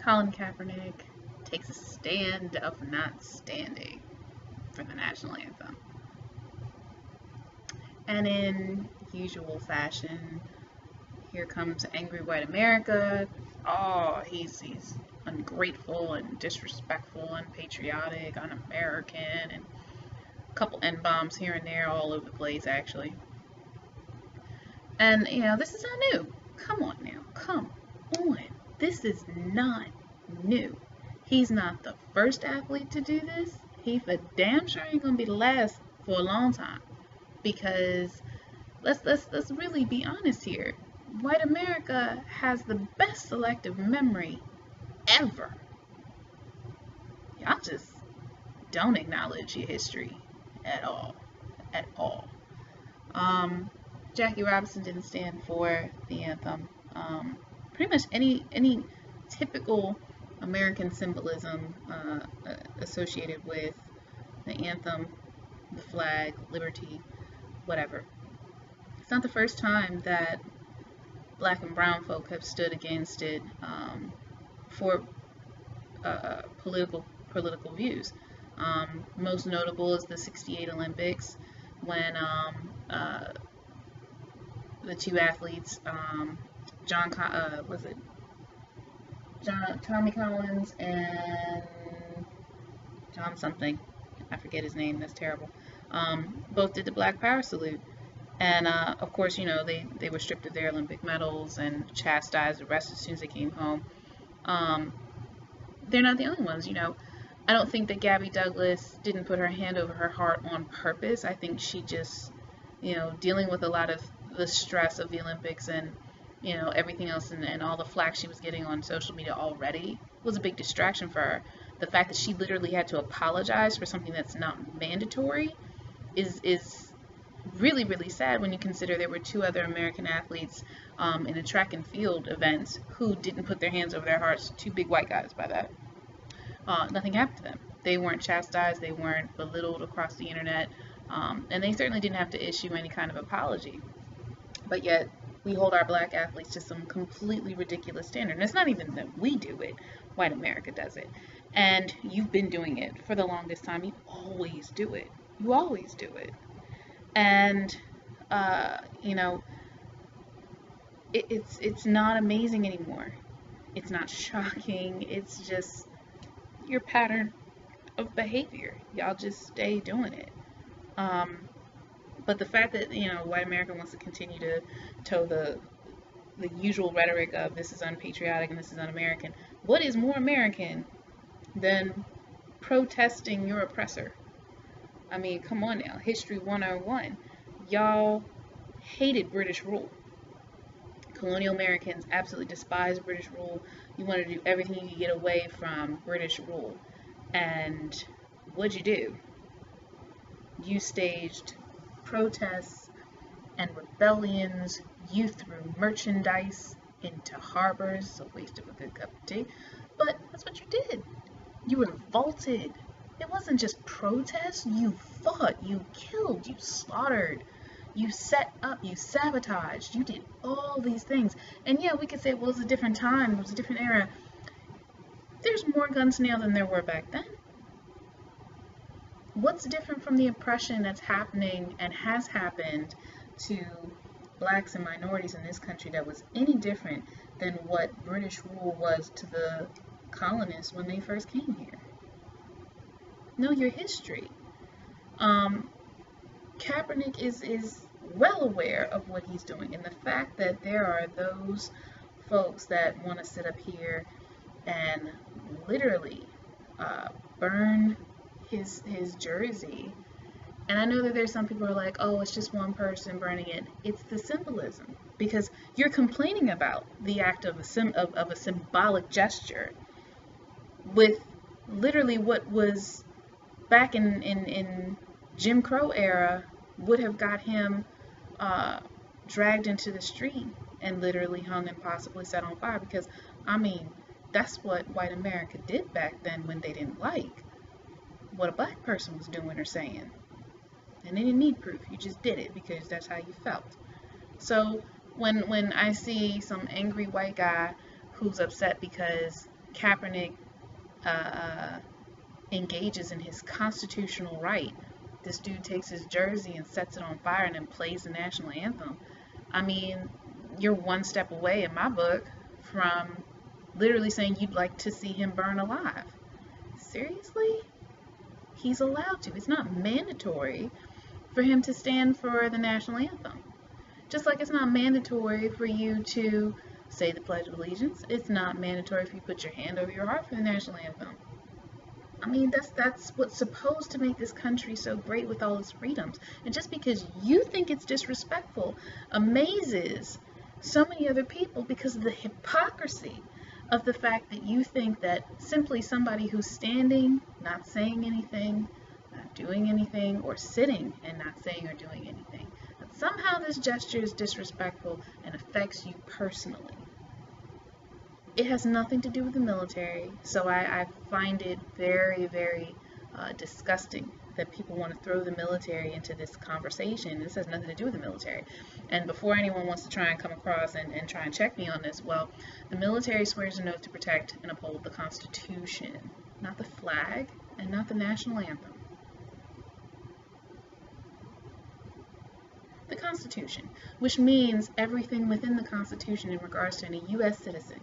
Colin Kaepernick takes a stand of not standing for the national anthem. And in usual fashion, here comes angry white America. Oh, he's ungrateful and disrespectful, unpatriotic, un-American, and a couple N-bombs here and there all over the place, actually. And, this is not new. Come on now. Come on. This is not new. He's not the first athlete to do this. He for damn sure ain't gonna be the last for a long time. Because let's really be honest here. White America has the best selective memory ever. Y'all just don't acknowledge your history at all. At all. Jackie Robinson didn't stand for the anthem. Pretty much any typical American symbolism associated with the anthem, the flag, liberty, whatever. It's not the first time that black and brown folk have stood against it for political views. Most notable is the '68 Olympics, when the two athletes, Tommy Collins and John something, I forget his name, that's terrible, both did the Black Power salute. And of course, they were stripped of their Olympic medals and chastised, arrested as soon as they came home. They're not the only ones, I don't think that Gabby Douglas didn't put her hand over her heart on purpose. I think she just, dealing with a lot of the stress of the Olympics and, everything else and all the flack she was getting on social media already was a big distraction for her. The fact that she literally had to apologize for something that's not mandatory is really, really sad when you consider there were two other American athletes in a track and field event who didn't put their hands over their hearts. Two big white guys by that. Nothing happened to them. They weren't chastised. They weren't belittled across the internet. And they certainly didn't have to issue any kind of apology. But yet, we hold our black athletes to some completely ridiculous standard. And it's not even that we do it. White America does it. And you've been doing it for the longest time. You always do it. You always do it. And, it's not amazing anymore. It's not shocking. It's just your pattern of behavior. Y'all just stay doing it. But the fact that, white America wants to continue to toe the usual rhetoric of this is unpatriotic and this is un-American. What is more American than protesting your oppressor? I mean, come on now. History 101. Y'all hated British rule. Colonial Americans absolutely despised British rule. You wanted to do everything you could get away from British rule. And what'd you do? You staged protests and rebellions. You threw merchandise into harbors, a waste of a good cup of tea. But that's what you did. You revolted. It wasn't just protest. You fought, you killed, you slaughtered, you set up, you sabotaged, you did all these things. And yeah, we could say, well, it was a different time, it was a different era. There's more guns now than there were back then. What's different from the oppression that's happening and has happened to blacks and minorities in this country that was any different than what British rule was to the colonists when they first came here? Know your history. Kaepernick is well aware of what he's doing, and the fact that there are those folks that want to sit up here and literally burn his jersey. And I know that there's some people who are like, oh, it's just one person burning it. It's the symbolism, because you're complaining about the act of a symbolic gesture with literally what was back in Jim Crow era would have got him dragged into the street and literally hung and possibly set on fire. Because, I mean, that's what white America did back then when they didn't like what a black person was doing or saying. And they didn't need proof. You just did it because that's how you felt. So when I see some angry white guy who's upset because Kaepernick uh, engages in his constitutional right. This dude takes his jersey and sets it on fire and then plays the national anthem. I mean, you're one step away in my book from literally saying you'd like to see him burn alive. Seriously? He's allowed to. It's not mandatory for him to stand for the national anthem. Just like it's not mandatory for you to say the Pledge of Allegiance. It's not mandatory for you to put your hand over your heart for the national anthem. I mean, that's what's supposed to make this country so great with all its freedoms. And just because you think it's disrespectful amazes so many other people because of the hypocrisy of the fact that you think that simply somebody who's standing, not saying anything, not doing anything, or sitting and not saying or doing anything, that somehow this gesture is disrespectful and affects you personally. It has nothing to do with the military, so I find it very, very disgusting that people want to throw the military into this conversation. This has nothing to do with the military. And before anyone wants to try and come across and try and check me on this, well, the military swears an oath to protect and uphold the Constitution, not the flag and not the national anthem. The Constitution, which means everything within the Constitution in regards to any U.S. citizen.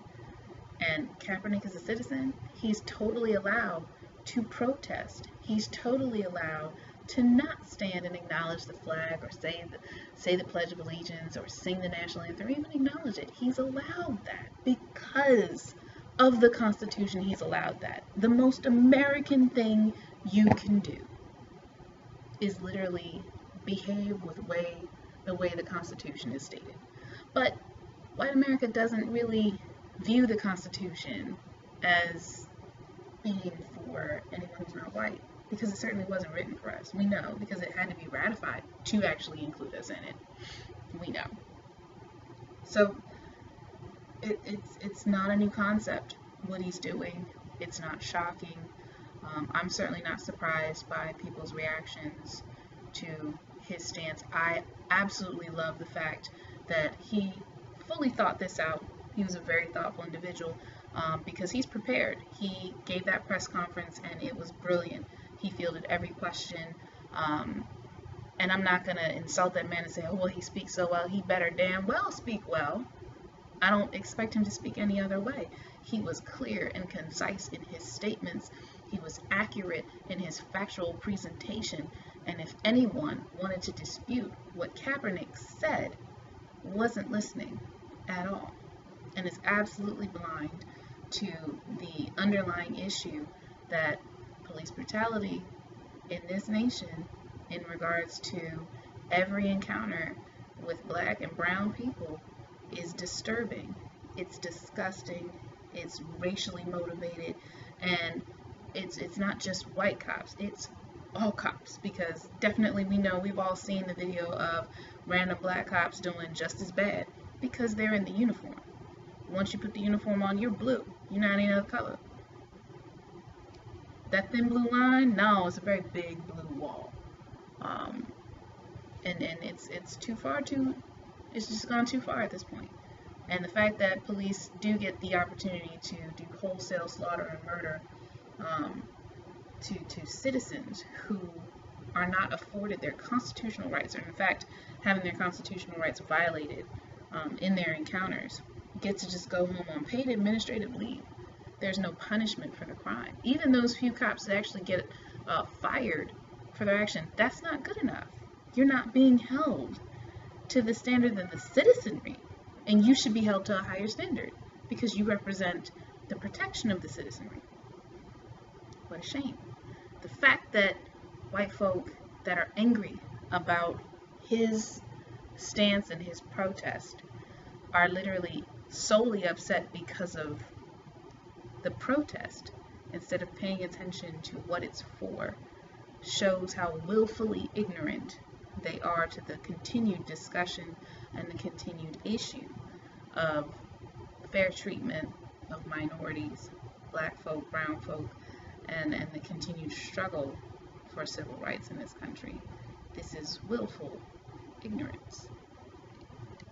And Kaepernick is a citizen. He's totally allowed to protest. He's totally allowed to not stand and acknowledge the flag or say the Pledge of Allegiance or sing the national anthem or even acknowledge it. He's allowed that because of the Constitution. He's allowed that. The most American thing you can do is literally behave with the way the Constitution is stated. But white America doesn't really view the Constitution as being for anyone who's not white, because it certainly wasn't written for us. We know, because it had to be ratified to actually include us in it. We know. So it's not a new concept what he's doing. It's not shocking. I'm certainly not surprised by people's reactions to his stance. I absolutely love the fact that he fully thought this out. He was a very thoughtful individual because he's prepared. He gave that press conference and it was brilliant. He fielded every question. And I'm not going to insult that man and say, oh, well, he speaks so well. He better damn well speak well. I don't expect him to speak any other way. He was clear and concise in his statements. He was accurate in his factual presentation. And if anyone wanted to dispute what Kaepernick said, wasn't listening at all, and is absolutely blind to the underlying issue that police brutality in this nation in regards to every encounter with black and brown people is disturbing. It's disgusting. It's racially motivated, and it's not just white cops, it's all cops, because definitely we know, we've all seen the video of random black cops doing just as bad because they're in the uniform. Once you put the uniform on, you're blue. You're not any other color. That thin blue line, no, it's a very big blue wall. And it's too far it's just gone too far at this point. And the fact that police do get the opportunity to do wholesale slaughter and murder to citizens who are not afforded their constitutional rights, or in fact having their constitutional rights violated in their encounters, get to just go home on paid administrative leave. There's no punishment for the crime. Even those few cops that actually get fired for their action, that's not good enough. You're not being held to the standard of the citizenry, and you should be held to a higher standard because you represent the protection of the citizenry. What a shame. The fact that white folk that are angry about his stance and his protest are literally solely upset because of the protest instead of paying attention to what it's for shows how willfully ignorant they are to the continued discussion and the continued issue of fair treatment of minorities, black folk, brown folk, and the continued struggle for civil rights in this country. This is willful ignorance.